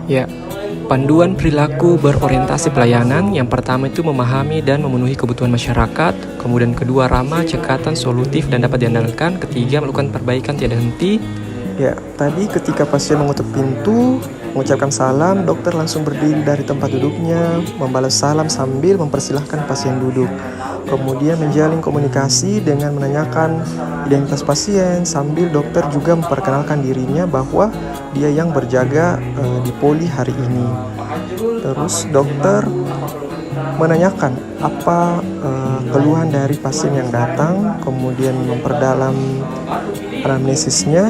Ya, panduan perilaku berorientasi pelayanan yang pertama itu memahami dan memenuhi kebutuhan masyarakat, kemudian kedua ramah, cekatan, solutif dan dapat diandalkan, ketiga melakukan perbaikan tiada henti. Ya, tadi ketika pasien mengetuk pintu, mengucapkan salam, dokter langsung berdiri dari tempat duduknya, membalas salam sambil mempersilahkan pasien duduk. Kemudian menjalin komunikasi dengan menanyakan identitas pasien, sambil dokter juga memperkenalkan dirinya bahwa dia yang berjaga di poli hari ini. Terus dokter menanyakan apa keluhan dari pasien yang datang, kemudian memperdalam anamnesisnya.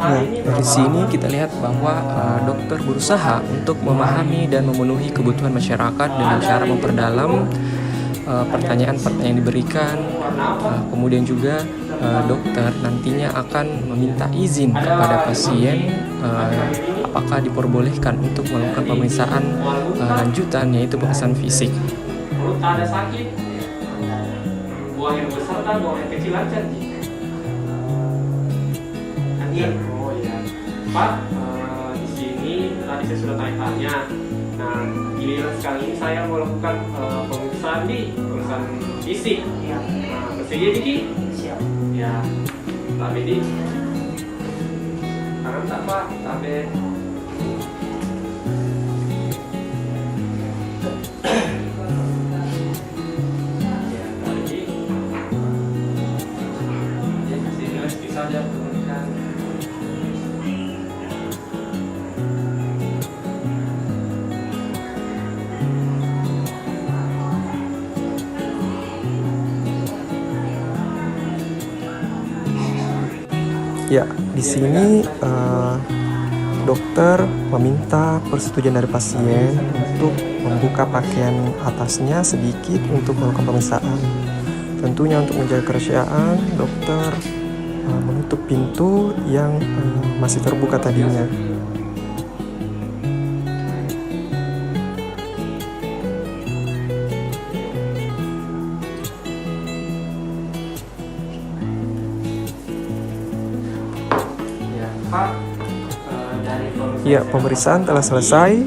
Nah, dari sini kita lihat bahwa dokter berusaha untuk memahami dan memenuhi kebutuhan masyarakat dengan cara memperdalam pertanyaan-pertanyaan yang diberikan. Kemudian juga dokter nantinya akan meminta izin kepada pasien apakah diperbolehkan untuk melakukan pemeriksaan lanjutan, yaitu pemeriksaan fisik. Perut ada sakit, buang yang besar dan buang yang kecil aja. Oh ya, Pak, di sini tadi saya sudah tanya-tanya. Nah, giliran sekali ini saya mau lakukan pemeriksaan fisik. Nah, bersedia Diki? Siap. Ya, tapi di tangan tak Pak, tapi ya tadi ya sini bisa aja turunkan. Ya, di sini dokter meminta persetujuan dari pasien untuk membuka pakaian atasnya sedikit untuk melakukan pemeriksaan. Tentunya untuk menjaga kerahasiaan, dokter menutup pintu yang masih terbuka tadinya. Ya, pemeriksaan telah selesai.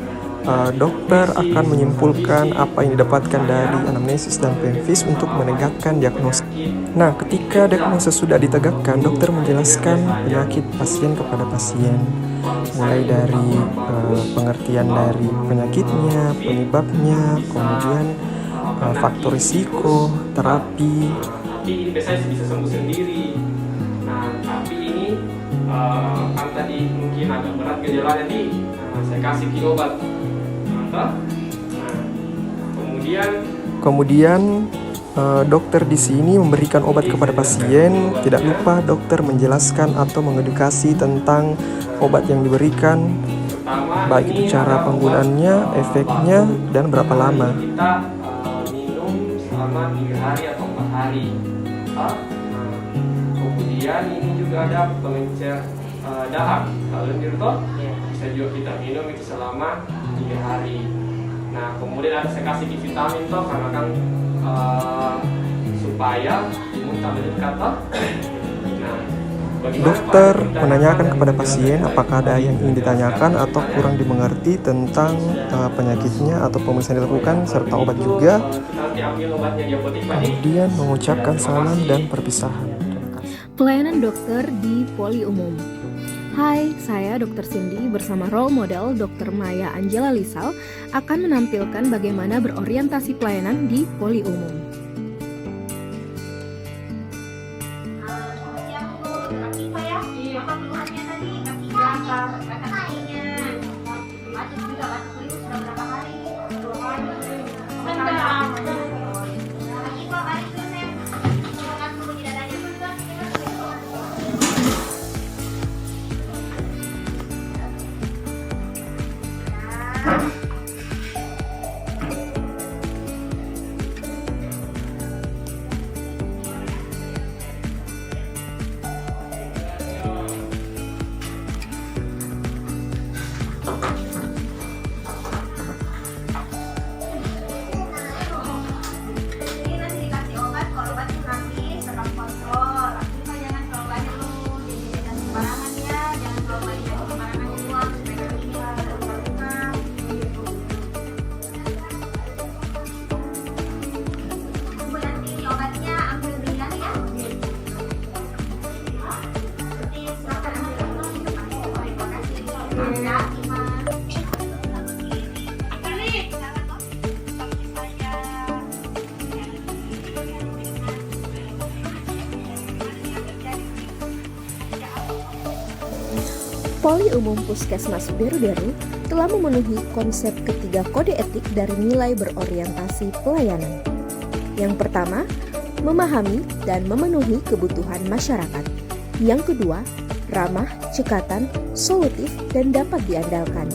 Dokter akan menyimpulkan apa yang didapatkan dari anamnesis dan pemfis untuk menegakkan diagnosis. Nah, ketika diagnosis sudah ditegakkan, dokter menjelaskan penyakit pasien kepada pasien, mulai dari pengertian dari penyakitnya, penyebabnya, kemudian faktor risiko, terapi. Tapi ini biasanya bisa sembuh sendiri. Nah, tapi ini kan tadi mungkin agak berat gejalanya nih. Saya kasih obat. Nah, kemudian dokter di sini memberikan obat kepada pasien. Tidak lupa dokter menjelaskan atau mengedukasi tentang obat yang diberikan, baik itu cara penggunaannya, efeknya, dan berapa lama. Kita minum selama 3 hari atau 4 hari. Kemudian ini juga ada pengencer dahak. Kalau bisa juga kita minum itu selama 3 hari. Nah, kemudian saya kasih vitamin toh karena kan supaya imun tak meningkat toh. Nah, dokter menanyakan kepada pasien apakah ada yang ingin ditanyakan atau kurang dimengerti tentang penyakitnya atau pemeriksaan dilakukan serta obat juga. Kemudian mengucapkan salam dan perpisahan. Pelayanan dokter di Poli Umum. Hai, saya Dr. Cindy bersama role model Dr. Maya Angela Lisal akan menampilkan bagaimana berorientasi pelayanan di Poli Umum. Poli Umum Puskesmas Beru-Beru telah memenuhi konsep ketiga kode etik dari nilai berorientasi pelayanan. Yang pertama, memahami dan memenuhi kebutuhan masyarakat. Yang kedua, ramah, cekatan, solutif, dan dapat diandalkan.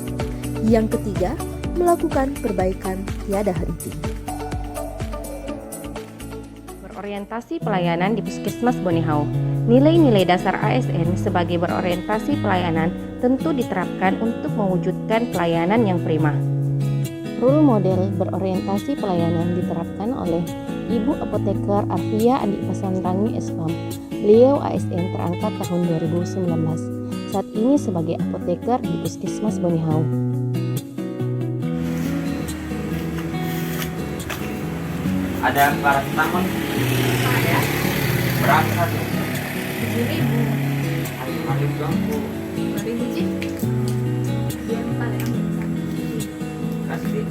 Yang ketiga, melakukan perbaikan tiada henti. Berorientasi pelayanan di Puskesmas Bonihau. Nilai-nilai dasar ASN sebagai berorientasi pelayanan tentu diterapkan untuk mewujudkan pelayanan yang prima. Role model berorientasi pelayanan diterapkan oleh Ibu Apoteker Arfia Andi Pasantangi SPAM. Beliau ASN terangkat tahun 2019. Saat ini sebagai apoteker di Puskesmas Bonihau. Ada paracetamol? Ada. Berapa satu? 7.000. Paling ganggu. 2.000 Ci. Biar paling Kasih.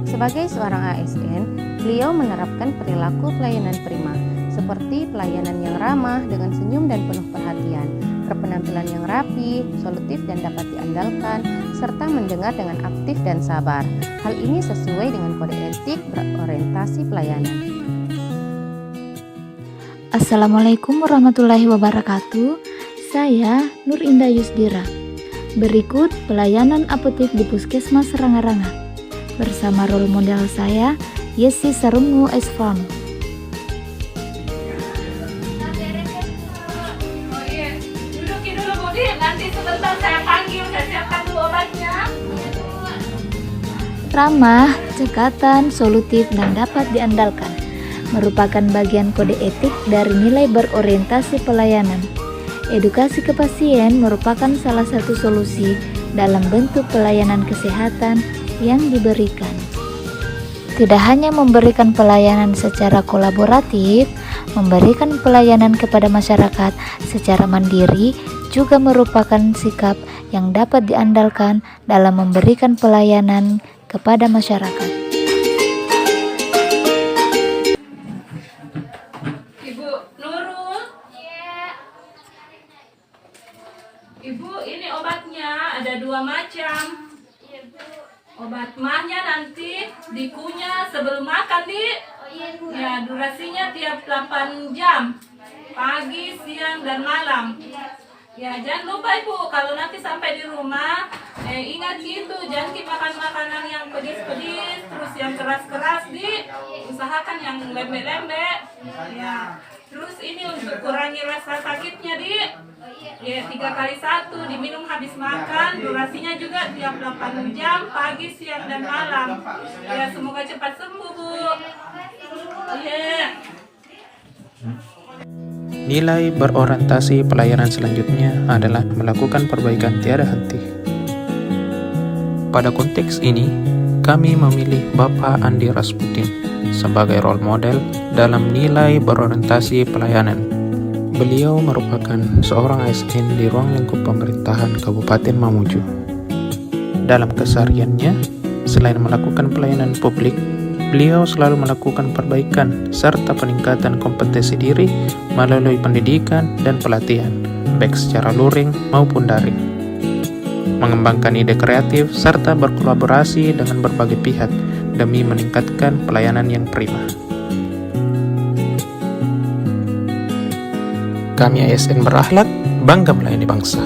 Sebagai seorang ASN, beliau menerapkan perilaku pelayanan prima, seperti pelayanan yang ramah dengan senyum dan penuh perhatian, berpenampilan yang rapi, solutif dan dapat diandalkan, serta mendengar dengan aktif dan sabar. Hal ini sesuai dengan kode etik berorientasi pelayanan. Assalamualaikum warahmatullahi wabarakatuh. Saya Nur Indah Yusdira. Berikut pelayanan apotek di Puskesmas Ranga-Ranga bersama role model saya, Yesi Sarungu SPAM. Oh iya, dudukin dulu Budi, nanti sebentar saya panggil, saya siapkan dulu obatnya. Ramah, cekatan, solutif, dan dapat diandalkan merupakan bagian kode etik dari nilai berorientasi pelayanan. Edukasi ke pasien merupakan salah satu solusi dalam bentuk pelayanan kesehatan yang diberikan. Tidak hanya memberikan pelayanan secara kolaboratif, memberikan pelayanan kepada masyarakat secara mandiri juga merupakan sikap yang dapat diandalkan dalam memberikan pelayanan kepada masyarakat. Ibu Nurul. Iya. Ibu, ini obatnya ada 2 macam. Iya, Bu. Obat mahnya nanti dikunyah sebelum makan, Di. Oh iya, Bu. Ya, durasinya tiap 8 jam. Pagi, siang, dan malam. Ya, jangan lupa Ibu, kalau nanti sampai di rumah, ingat gitu, jangan makan makanan yang pedis-pedis, terus yang keras-keras, Di. Usahakan yang lembek-lembek. Ya. Terus ini untuk kurangi rasa sakitnya, Di. Ya, 3 kali 1 diminum habis makan, durasinya juga tiap 8 jam, pagi, siang, dan malam. Ya, semoga cepat sembuh, Bu. Iya. Nilai berorientasi pelayanan selanjutnya adalah melakukan perbaikan tiada henti. Pada konteks ini, kami memilih Bapak Andi Rasputin sebagai role model dalam nilai berorientasi pelayanan. Beliau merupakan seorang ASN di ruang lingkup pemerintahan Kabupaten Mamuju. Dalam kesehariannya, selain melakukan pelayanan publik, beliau selalu melakukan perbaikan serta peningkatan kompetensi diri melalui pendidikan dan pelatihan, baik secara luring maupun daring. Mengembangkan ide kreatif serta berkolaborasi dengan berbagai pihak demi meningkatkan pelayanan yang prima. Kami ASN berakhlak, bangga melayani bangsa.